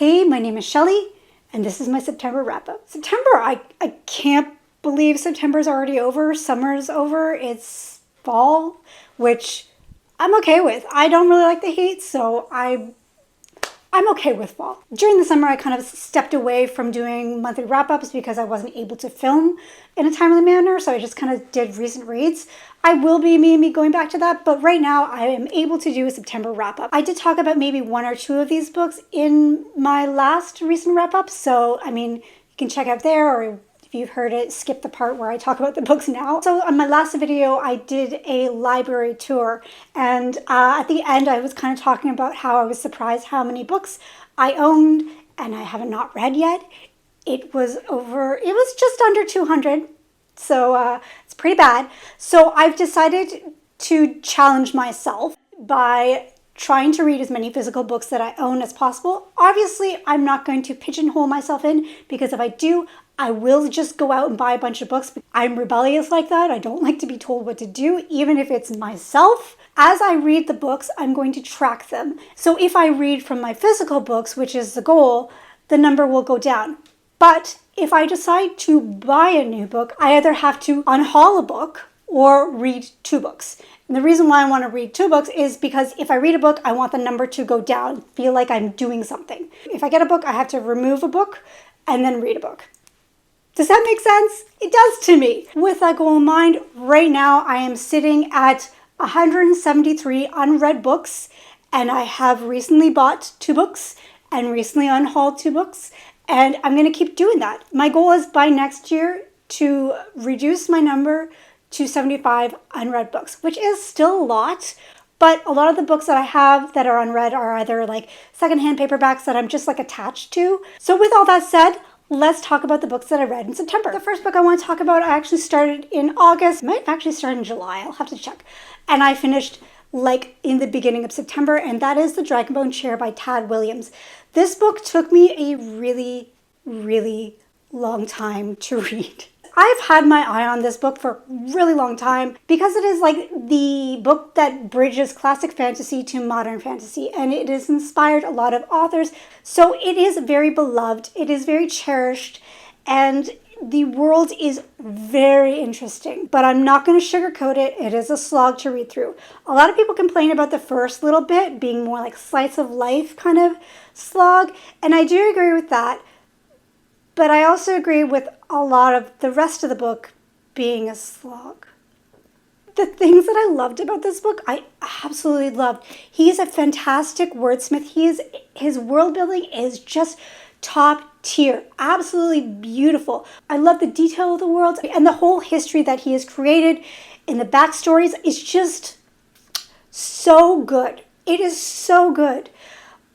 Hey, my name is Shelly, and this is my September wrap-up. September, I can't believe September's already over. Summer's over. It's fall, which I'm okay with. I don't really like the heat, so I'm okay with fall. During the summer, I kind of stepped away from doing monthly wrap-ups because I wasn't able to film in a timely manner, so I just kind of did recent reads. I will be maybe going back to that, but right now I am able to do a September wrap-up. I did talk about maybe one or two of these books in my last recent wrap-up, so I mean, you can check out there, or if you've heard it, skip the part where I talk about the books now. So on my last video, I did a library tour, and at the end, I was kind of talking about how I was surprised how many books I owned and I haven't not read yet. It was just under 200, so it's pretty bad. So I've decided to challenge myself by trying to read as many physical books that I own as possible. Obviously, I'm not going to pigeonhole myself in, because if I do, I will just go out and buy a bunch of books. I'm rebellious like that. I don't like to be told what to do, even if it's myself. As I read the books, I'm going to track them. So if I read from my physical books, which is the goal, the number will go down. But if I decide to buy a new book, I either have to unhaul a book or read 2 books. And the reason why I want to read 2 books is because if I read a book, I want the number to go down, feel like I'm doing something. If I get a book, I have to remove a book and then read a book. Does that make sense? It does to me. With that goal in mind, right now I am sitting at 173 unread books, and I have recently bought 2 books and recently unhauled 2 books, and I'm going to keep doing that. My goal is by next year to reduce my number to 75 unread books, which is still a lot, but a lot of the books that I have that are unread are either like secondhand paperbacks that I'm just like attached to. So with all that said, let's talk about the books that I read in September. The first book I want to talk about, I actually started in August. Might have actually started in July. I'll have to check. And I finished like in the beginning of September, and that is The Dragonbone Chair by Tad Williams. This book took me a really, really long time to read. I've had my eye on this book for a really long time because it is like the book that bridges classic fantasy to modern fantasy, and it has inspired a lot of authors. So it is very beloved, it is very cherished, and the world is very interesting. But I'm not going to sugarcoat it. It is a slog to read through. A lot of people complain about the first little bit being more like slice of life kind of slog, and I do agree with that. But I also agree with a lot of the rest of the book being a slog. The things that I loved about this book, I absolutely loved. He's a fantastic wordsmith. His world building is just top tier, absolutely beautiful. I love the detail of the world, and the whole history that he has created in the backstories is just so good. It is so good.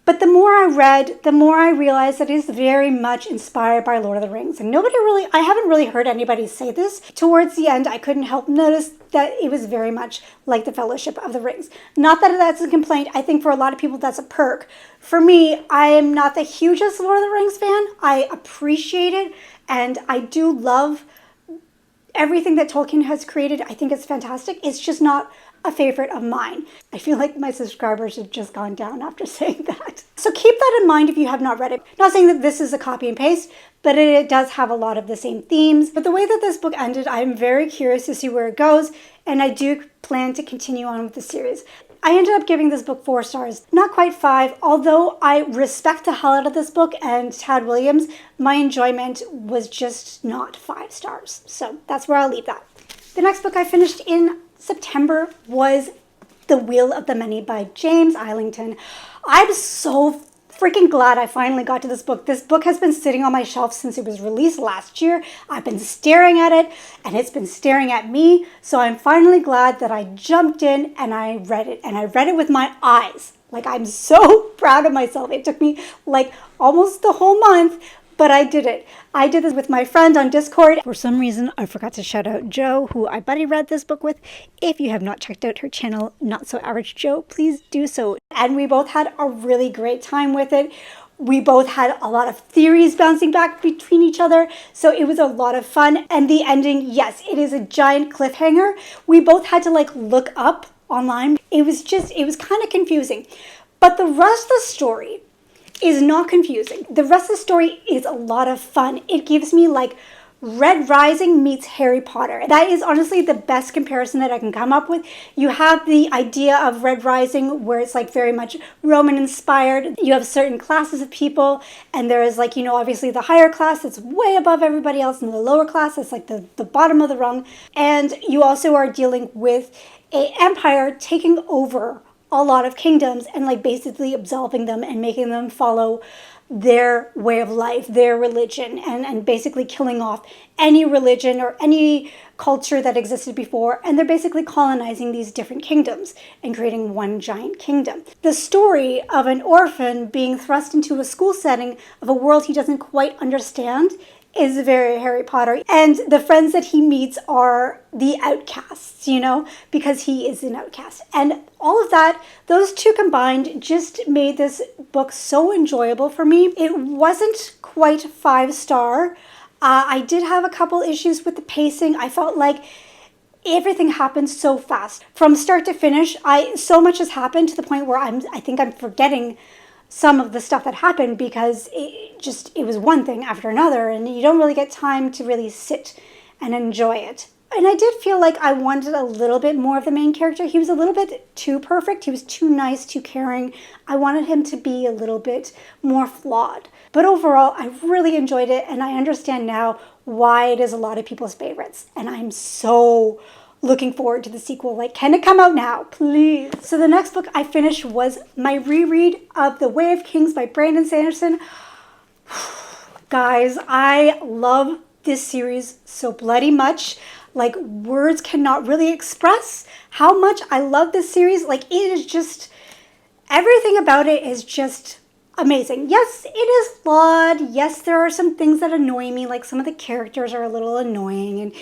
But the more I read, the more I realized that it is very much inspired by Lord of the Rings. And I haven't really heard anybody say this. Towards the end, I couldn't help notice that it was very much like the Fellowship of the Rings. Not that that's a complaint. I think for a lot of people that's a perk. For me, I am not the hugest Lord of the Rings fan. I appreciate it, and I do love everything that Tolkien has created. I think it's fantastic. It's just not a favorite of mine. I feel like my subscribers have just gone down after saying that. So keep that in mind if you have not read it. Not saying that this is a copy and paste, but it does have a lot of the same themes. But the way that this book ended, I'm very curious to see where it goes, and I do plan to continue on with the series. I ended up giving this book 4 stars, not quite 5, although I respect the hell out of this book and Tad Williams. My enjoyment was just not 5 stars. So that's where I'll leave that. The next book I finished in September was The Wheel of the Many by James Islington. I'm so freaking glad I finally got to this book. This book has been sitting on my shelf since it was released last year. I've been staring at it, and it's been staring at me. So I'm finally glad that I jumped in and I read it. And I read it with my eyes. Like, I'm so proud of myself. It took me like almost the whole month, but I did it. I did this with my friend on Discord. For some reason, I forgot to shout out Jo, who I buddy read this book with. If you have not checked out her channel, Not So Average Jo, please do so. And we both had a really great time with it. We both had a lot of theories bouncing back between each other, so it was a lot of fun. And the ending, yes, it is a giant cliffhanger. We both had to look up online. It was kind of confusing. But the rest of the story is not confusing. The rest of the story is a lot of fun. It gives me like Red Rising meets Harry Potter. That is honestly the best comparison that I can come up with. You have the idea of Red Rising where it's like very much Roman inspired. You have certain classes of people, and there is like, obviously the higher class that's way above everybody else, and the lower class that's like the bottom of the rung. And you also are dealing with an empire taking over a lot of kingdoms and like basically absolving them and making them follow their way of life, their religion, and basically killing off any religion or any culture that existed before. And they're basically colonizing these different kingdoms and creating one giant kingdom. The story of an orphan being thrust into a school setting of a world he doesn't quite understand is very Harry Potter. And the friends that he meets are the outcasts, because he is an outcast. And all of that, those two combined just made this book so enjoyable for me. It wasn't quite 5-star. I did have a couple issues with the pacing. I felt like everything happened so fast. From start to finish, so much has happened to the point where I think I'm forgetting some of the stuff that happened because it was one thing after another, and you don't really get time to really sit and enjoy it. And I did feel like I wanted a little bit more of the main character. He was a little bit too perfect. He was too nice, too caring. I wanted him to be a little bit more flawed. But overall, I really enjoyed it, and I understand now why it is a lot of people's favorites. And I'm so looking forward to the sequel. Like, can it come out now, please? So the next book I finished was my reread of The Way of Kings by Brandon Sanderson. Guys, I love this series so bloody much. Like, words cannot really express how much I love this series. Like, it is just, everything about it is just amazing. Yes, it is flawed. Yes, there are some things that annoy me. Like, some of the characters are a little annoying,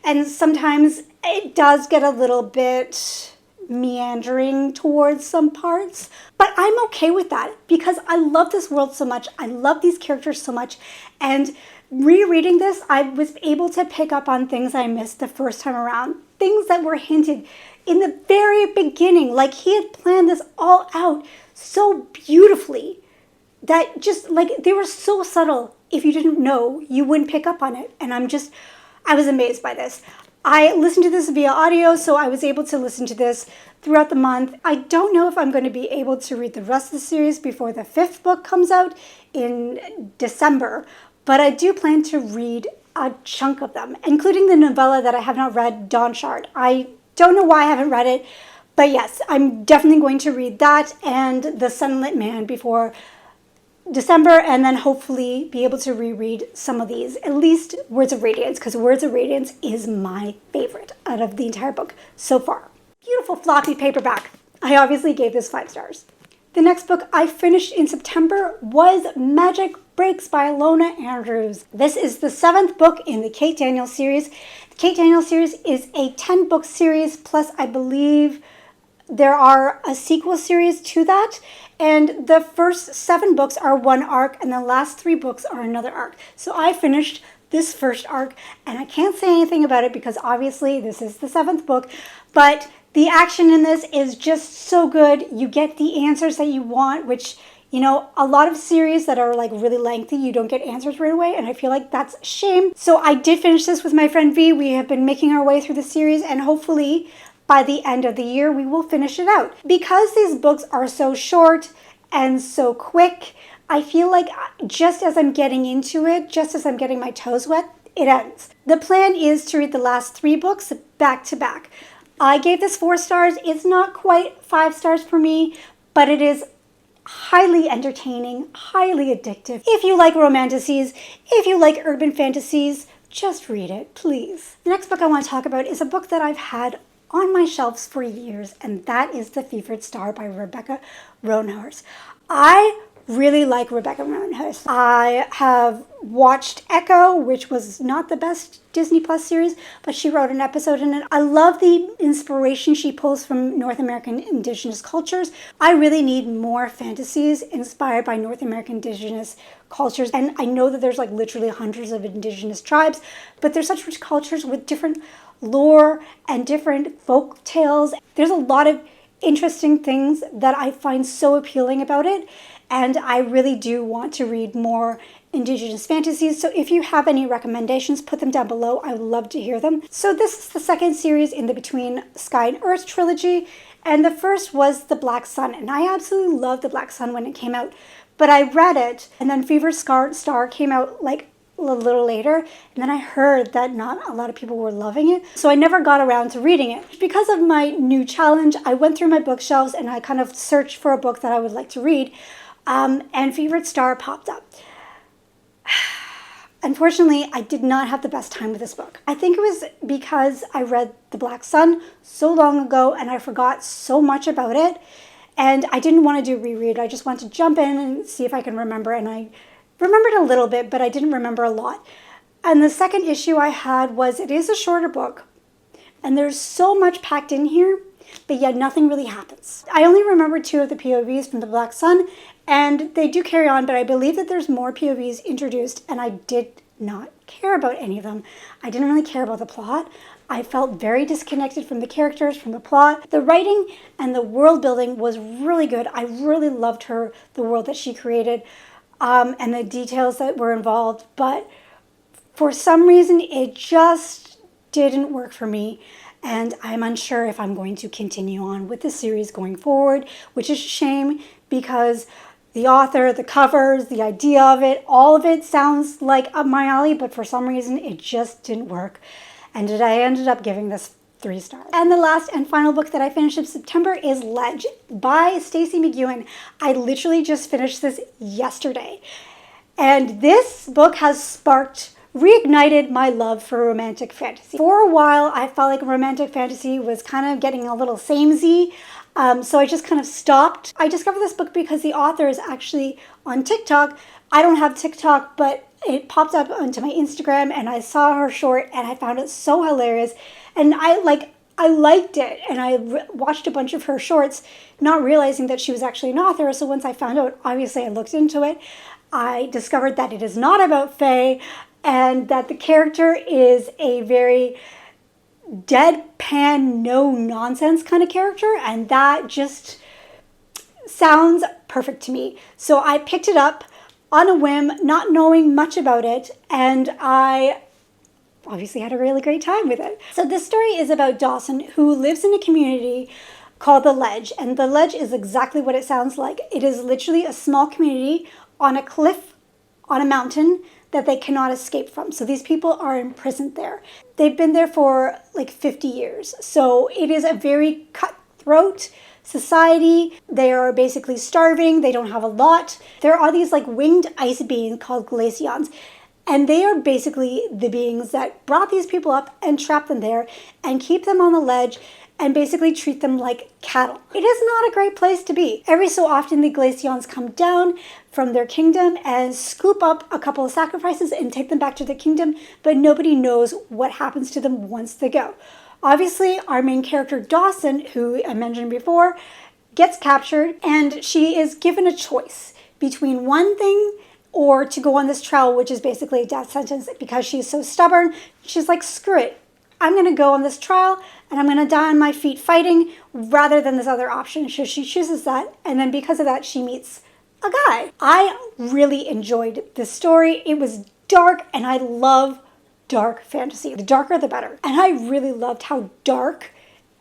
and sometimes it does get a little bit meandering towards some parts, but I'm okay with that because I love this world so much. I love these characters so much, and rereading this, I was able to pick up on things I missed the first time around, things that were hinted in the very beginning. Like, he had planned this all out so beautifully that just like they were so subtle. If you didn't know, you wouldn't pick up on it. And I was amazed by this. I listened to this via audio, so I was able to listen to this throughout the month. I don't know if I'm going to be able to read the rest of the series before the 5th book comes out in December, but I do plan to read a chunk of them, including the novella that I have not read, Dawn Shard. I don't know why I haven't read it, but yes, I'm definitely going to read that and The Sunlit Man before December, and then hopefully be able to reread some of these, at least Words of Radiance, because Words of Radiance is my favorite out of the entire book so far. Beautiful floppy paperback. I obviously gave this 5 stars. The next book I finished in September was Magic Breaks by Lona Andrews. This is the 7th book in the Kate Daniels series. The Kate Daniels series is a 10-book series, plus I believe there are a sequel series to that. And the first 7 books are one arc, and the last 3 books are another arc. So I finished this first arc, and I can't say anything about it because obviously this is the 7th book, but the action in this is just so good. You get the answers that you want, which, a lot of series that are like really lengthy, you don't get answers right away, and I feel like that's a shame. So I did finish this with my friend V. We have been making our way through the series, and hopefully by the end of the year, we will finish it out. Because these books are so short and so quick, I feel like just as I'm getting into it, just as I'm getting my toes wet, it ends. The plan is to read the last 3 books back to back. I gave this 4 stars. It's not quite 5 stars for me, but it is highly entertaining, highly addictive. If you like romanticities, if you like urban fantasies, just read it, please. The next book I want to talk about is a book that I've had on my shelves for years, and that is The Fevered Star by Rebecca Roanhurst. I really like Rebecca Roanhurst. I have watched Echo, which was not the best Disney Plus series, but she wrote an episode in it. I love the inspiration she pulls from North American indigenous cultures. I really need more fantasies inspired by North American indigenous cultures. And I know that there's like literally hundreds of indigenous tribes, but there's such rich cultures with different lore and different folk tales. There's a lot of interesting things that I find so appealing about it. and I really do want to read more Indigenous fantasies. So if you have any recommendations, put them down below. I would love to hear them. So this is the second series in the Between Sky and Earth trilogy, and the first was The Black Sun, and I absolutely loved The Black Sun when it came out. But I read it, and then Fever Star came out like a little later, and then I heard that not a lot of people were loving it, so I never got around to reading it. Because of my new challenge, I went through my bookshelves and I kind of searched for a book that I would like to read, and Fever Star popped up. Unfortunately, I did not have the best time with this book. I think it was because I read The Black Sun so long ago and I forgot so much about it, and I didn't want to do reread. I just wanted to jump in and see if I can remember, and I remembered a little bit, but I didn't remember a lot. And the second issue I had was, it is a shorter book, and there's so much packed in here, but yet nothing really happens. I only remember 2 of the POVs from The Black Sun, and they do carry on, but I believe that there's more POVs introduced, and I did not care about any of them. I didn't really care about the plot. I felt very disconnected from the characters, from the plot. The writing and the world building was really good. I really loved the world that she created, and the details that were involved, but for some reason it just didn't work for me, and I'm unsure if I'm going to continue on with the series going forward, which is a shame because the author, the covers, the idea of it, all of it sounds like up my alley, but for some reason it just didn't work, and I ended up giving this 3 stars. And the last and final book that I finished in September is Ledge by Stacey McEwen. I literally just finished this yesterday. And this book has reignited my love for romantic fantasy. For a while, I felt like romantic fantasy was kind of getting a little samey. So I just kind of stopped. I discovered this book because the author is actually on TikTok. I don't have TikTok, but it popped up onto my Instagram and I saw her short and I found it so hilarious. And I liked it, and I watched a bunch of her shorts, not realizing that she was actually an author. So once I found out, obviously I looked into it. I discovered that it is not about Fae, and that the character is a very deadpan, no-nonsense kind of character, and that just sounds perfect to me. So I picked it up on a whim, not knowing much about it, and I obviously had a really great time with it. So this story is about Dawson, who lives in a community called The Ledge, and The Ledge is exactly what it sounds like. It is literally a small community on a cliff, on a mountain, that they cannot escape from. So these people are imprisoned there. They've been there for like 50 years. So it is a very cutthroat society. They are basically starving. They don't have a lot. There are these like winged ice beings called glaceons. And they are basically the beings that brought these people up and trapped them there and keep them on the ledge and basically treat them like cattle. It is not a great place to be. Every so often the glaceons come down from their kingdom and scoop up a couple of sacrifices and take them back to their kingdom, but nobody knows what happens to them once they go. Obviously, our main character Dawson, who I mentioned before, gets captured, and she is given a choice between one thing or to go on this trial, which is basically a death sentence. Because she's so stubborn, she's like, screw it. I'm going to go on this trial and I'm going to die on my feet fighting rather than this other option. So she chooses that, and then because of that, she meets a guy. I really enjoyed this story. It was dark, and I love dark fantasy. The darker, the better. And I really loved how dark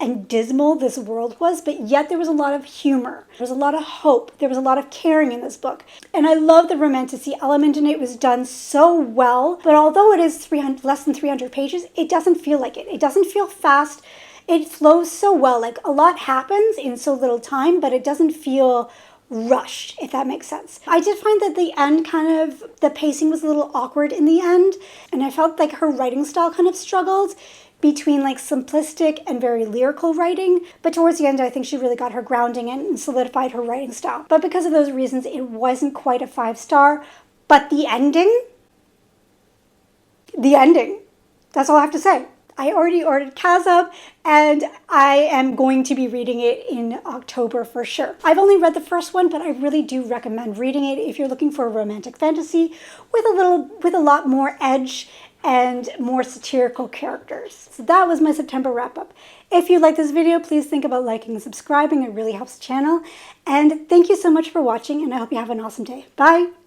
and dismal this world was, but yet there was a lot of humor. There was a lot of hope. There was a lot of caring in this book. And I love the romanticy element in it. It was done so well. But although it is less than 300 pages, it doesn't feel like it. It doesn't feel fast. It flows so well. Like, a lot happens in so little time, but it doesn't feel rushed, if that makes sense. I did find that the end the pacing was a little awkward in the end, and I felt like her writing style kind of struggled between like simplistic and very lyrical writing, but towards the end I think she really got her grounding and solidified her writing style. But because of those reasons, it wasn't quite a 5-star, but the ending, that's all I have to say. I already ordered Kazab, and I am going to be reading it in October for sure. I've only read the first one, but I really do recommend reading it if you're looking for a romantic fantasy with a lot more edge and more satirical characters. So that was my September wrap-up. If you like this video, please think about liking and subscribing. It really helps the channel. And thank you so much for watching, and I hope you have an awesome day. Bye!